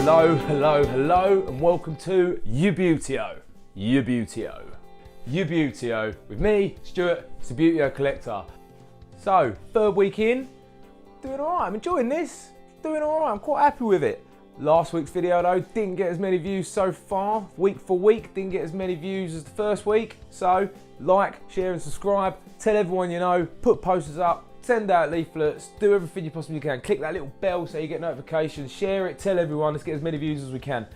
Hello, hello, hello, and welcome to YOUBBUTEO. YOUBBUTEO. YOUBBUTEO with me, Stuart, Subbuteo collector. So, third week in, doing alright, I'm enjoying this. Doing alright, I'm quite happy with it. Last week's video though, didn't get as many views so far. Week for week, didn't get as many views as the first week. So, like, share and subscribe, tell everyone you know, put posters up, send out leaflets, do everything you possibly can. Click that little bell so you get notifications, share it, tell everyone, let's get as many views as we can.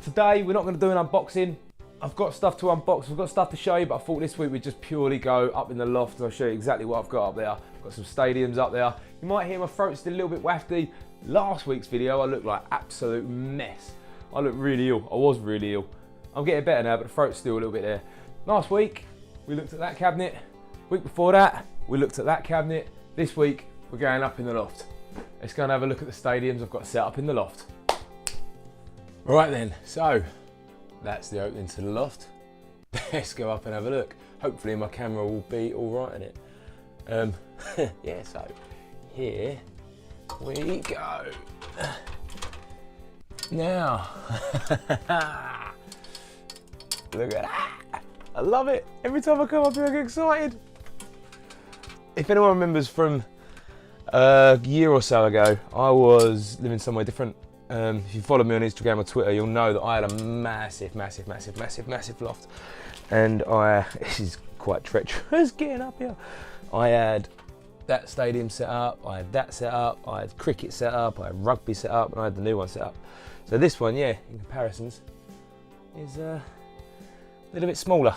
Today, we're not going to do an unboxing. I've got stuff to unbox, I've got stuff to show you, but I thought this week we'd just purely go up in the loft and I'll show you exactly what I've got up there. I've got some stadiums up there. You might hear my throat's still a little bit wafty. Last week's video, I looked like absolute mess. I looked really ill, I was really ill. I'm getting better now, but the throat's still a little bit there. Last week, we looked at that cabinet. Week before that, we looked at that cabinet. This week, we're going up in the loft. Let's go and have a look at the stadiums I've got set up in the loft. Right then, so that's the opening to the loft. Let's go up and have a look. Hopefully my camera will be all right in it. Yeah, so here we go. Now, look at that. I love it. Every time I come up here I get excited. If anyone remembers from a year or so ago, I was living somewhere different. If you follow me on Instagram or Twitter, you'll know that I had a massive loft. And this is quite treacherous getting up here. I had that stadium set up, I had that set up, I had cricket set up, I had rugby set up, and I had the new one set up. So this one, yeah, in comparisons, is a little bit smaller.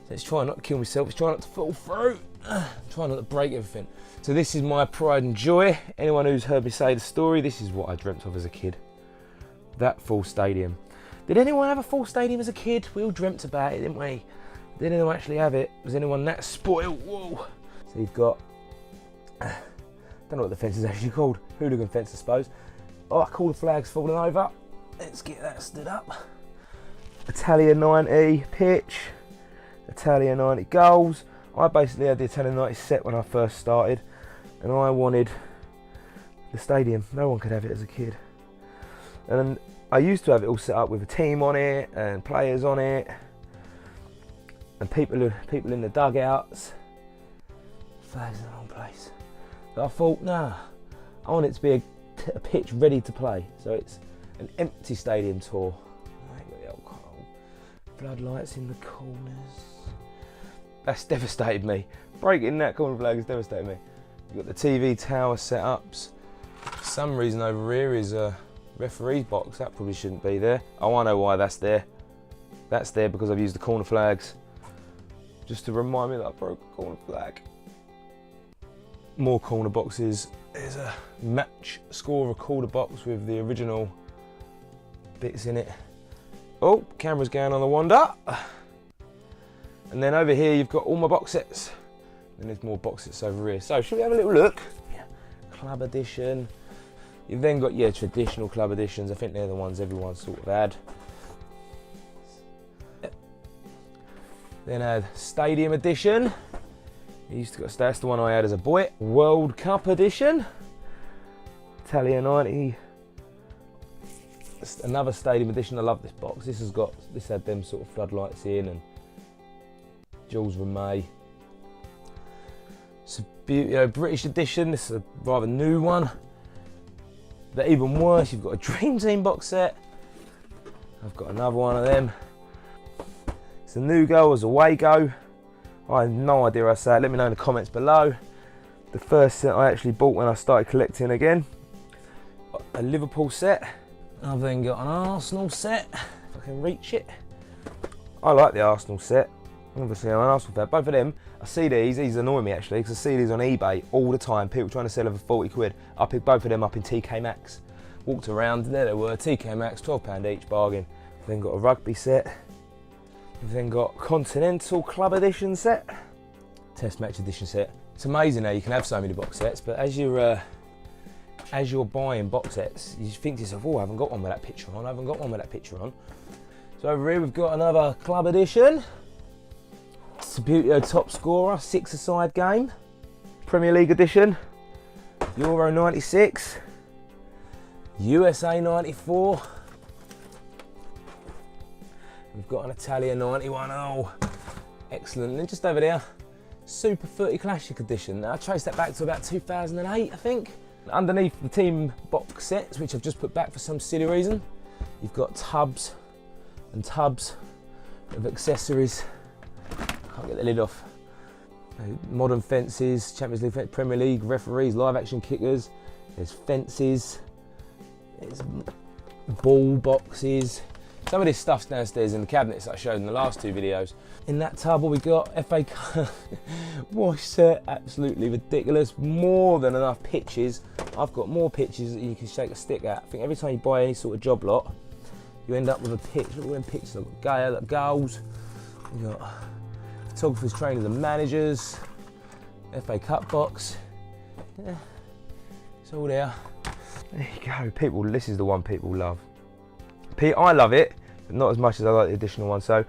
So it's trying not to kill myself, it's trying not to fall through. Trying not to break everything. So this is my pride and joy. Anyone who's heard me say the story, this is what I dreamt of as a kid. That full stadium. Did anyone have a full stadium as a kid? We all dreamt about it, didn't we? Did anyone actually have it? Was anyone that spoiled? Whoa. So you've got, don't know what the fence is actually called. Hooligan fence, I suppose. Oh, I call the flag's falling over. Let's get that stood up. Italia 90 pitch. Italia 90 goals. I basically had the Italian 90 set when I first started, and I wanted the stadium. No one could have it as a kid. And I used to have it all set up with a team on it and players on it and people in the dugouts. Flags in the wrong place. So I thought, nah, I want it to be a pitch ready to play. So it's an empty stadium tour. Got the old floodlights in the corners. That's devastated me. Breaking that corner flag has devastated me. You've got the TV tower setups. For some reason over here is a referee's box. That probably shouldn't be there. Oh, I know why that's there. That's there because I've used the corner flags just to remind me that I broke a corner flag. More corner boxes. There's a match score recorder box with the original bits in it. Oh, camera's going on the wander. And then over here you've got all my box sets. And there's more box sets over here. So should we have a little look? Yeah. Club edition. You've then got, yeah, traditional club editions. I think they're the ones everyone sort of had. Then I had stadium edition. That's the one I had as a boy. World Cup edition. Italia 90. Another stadium edition. I love this box. This had them sort of floodlights in and Jules Rimet. Subbuteo British edition, this is a rather new one. But even worse, you've got a Dream Team box set. I've got another one of them. It's a new go as away go. I have no idea how to say it, let me know in the comments below. The first set I actually bought when I started collecting again. A Liverpool set. I've then got an Arsenal set, if I can reach it. I like the Arsenal set. Obviously I'm an Arsenal fan. Both of them, I see these annoy me actually, because I see these on eBay all the time, people trying to sell them for 40 quid. I picked both of them up in TK Maxx. Walked around, there they were, TK Maxx, £12 each, bargain. Then got a rugby set. We've then got Continental Club Edition set. Test Match Edition set. It's amazing how you can have so many box sets, but as you're buying box sets, you think to yourself, oh, I haven't got one with that picture on, I haven't got one with that picture on. So over here we've got another Club Edition. Subbuteo Top Scorer, 6-a-side game. Premier League Edition. Euro 96. USA 94. We've got an Italia 91. Oh, excellent. And then just over there, Super Footy Classic Edition. Now, I traced that back to about 2008, I think. Underneath the team box sets, which I've just put back for some silly reason, you've got tubs and tubs of accessories. Can't get the lid off. Modern fences, Champions League, Premier League, referees, live action kickers. There's fences. There's ball boxes. Some of this stuff's downstairs in the cabinets that I showed in the last two videos. In that tub, what we got? FA Cup wash set, absolutely ridiculous. More than enough pitches. I've got more pitches that you can shake a stick at. I think every time you buy any sort of job lot, you end up with a pitch. Look at them pictures. I've got goals. We've got photographers, trainers and managers. FA Cup box. Yeah, it's all there. There you go. People, this is the one people love. I love it, but not as much as I like the additional one. So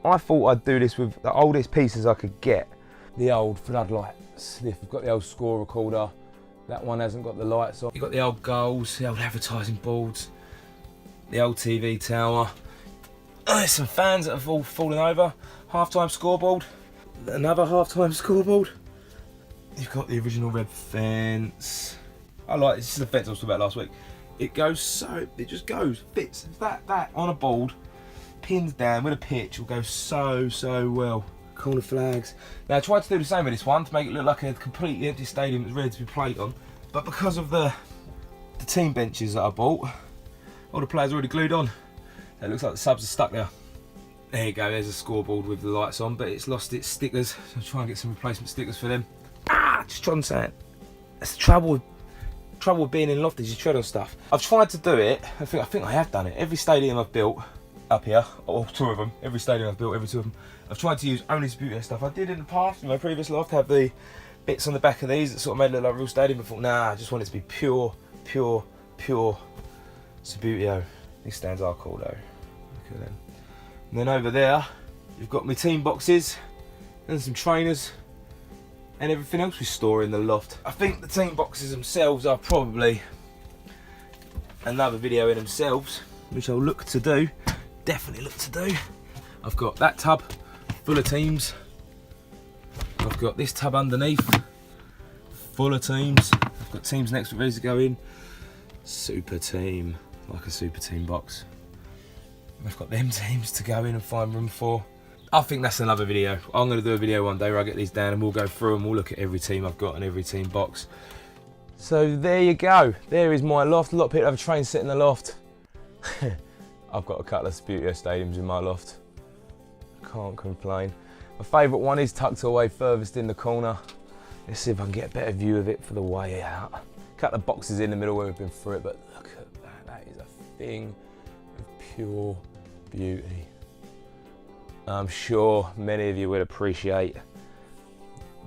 I thought I'd do this with the oldest pieces I could get. The old floodlights. We've got the old score recorder. That one hasn't got the lights on. You've got the old goals, the old advertising boards, the old TV tower. There's some fans that have all fallen over. Half-time scoreboard. Another half-time scoreboard. You've got the original red fence. I like this. This is the fence I was talking about last week. It goes so, it just goes, fits that on a board, pins down with a pitch, will go so well. Corner flags. Now I tried to do the same with this one to make it look like a completely empty stadium that's ready to be played on, but because of the team benches that I bought, all the players are already glued on. So it looks like the subs are stuck there. There you go, there's a scoreboard with the lights on, but it's lost its stickers, so I'll try and get some replacement stickers for them. Just trying to say it. That's the trouble with being in Loft is you tread on stuff. I've tried to do it, I think I have done it. Every stadium I've built up here, all two of them, every stadium I've built, every two of them, I've tried to use only Subbuteo stuff. I did in the past, in my previous Loft, have the bits on the back of these that sort of made it look like a real stadium. I thought, nah, I just want it to be pure Subbuteo. These stands are cool though, look at them. And then over there, you've got my team boxes, and some trainers, and everything else we store in the Loft. I think the team boxes themselves are probably another video in themselves, which I'll look to do, definitely look to do. I've got that tub full of teams. I've got this tub underneath, full of teams. I've got teams next to it ready to go in. Super team, like a super team box. I've got them teams to go in and find room for. I think that's another video. I'm going to do a video one day where I get these down and we'll go through and we'll look at every team I've got and every team box. So there you go. There is my Loft. A lot of people have a train set in the Loft. I've got a couple of Subbuteo stadiums in my Loft. Can't complain. My favourite one is tucked away furthest in the corner. Let's see if I can get a better view of it for the way out. A couple of boxes in the middle where we've been through it, but look at that. That is a thing of pure beauty. I'm sure many of you would appreciate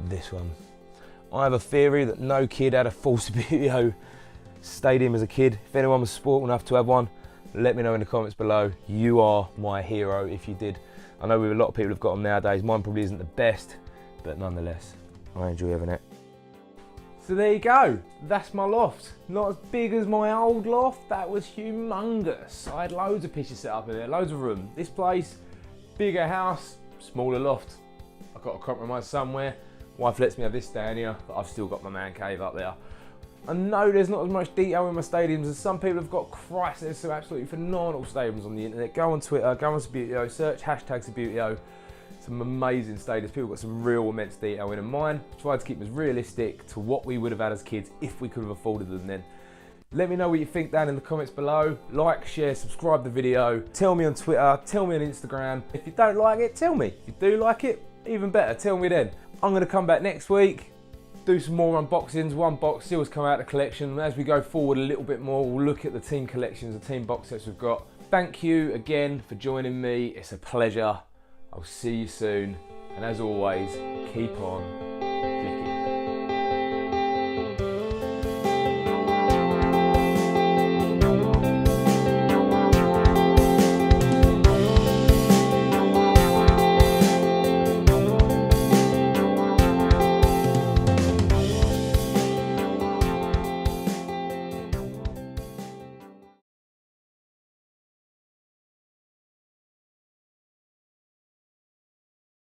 this one. I have a theory that no kid had a full Subbuteo stadium as a kid. If anyone was sporting enough to have one, let me know in the comments below. You are my hero if you did. I know with a lot of people have got them nowadays. Mine probably isn't the best, but nonetheless, I enjoy having it. So there you go. That's my Loft. Not as big as my old Loft. That was humongous. I had loads of pitches set up in there, loads of room. This place, bigger house, smaller Loft. I've got to compromise somewhere. Wife lets me have this down here, but I've still got my man cave up there. I know there's not as much detail in my stadiums as some people have got. Christ, there's some absolutely phenomenal stadiums on the internet. Go on Twitter, go on Subbuteo, search hashtag Subbuteo. Some amazing stadiums. People got some real immense detail in, and mine tried to keep them as realistic to what we would have had as kids if we could have afforded them then. Let me know what you think down in the comments below. Like, share, subscribe the video. Tell me on Twitter, tell me on Instagram. If you don't like it, tell me. If you do like it, even better, tell me then. I'm going to come back next week, do some more unboxings. One box still has come out of the collection. As we go forward a little bit more, we'll look at the team collections, the team box sets we've got. Thank you again for joining me. It's a pleasure. I'll see you soon. And as always, keep on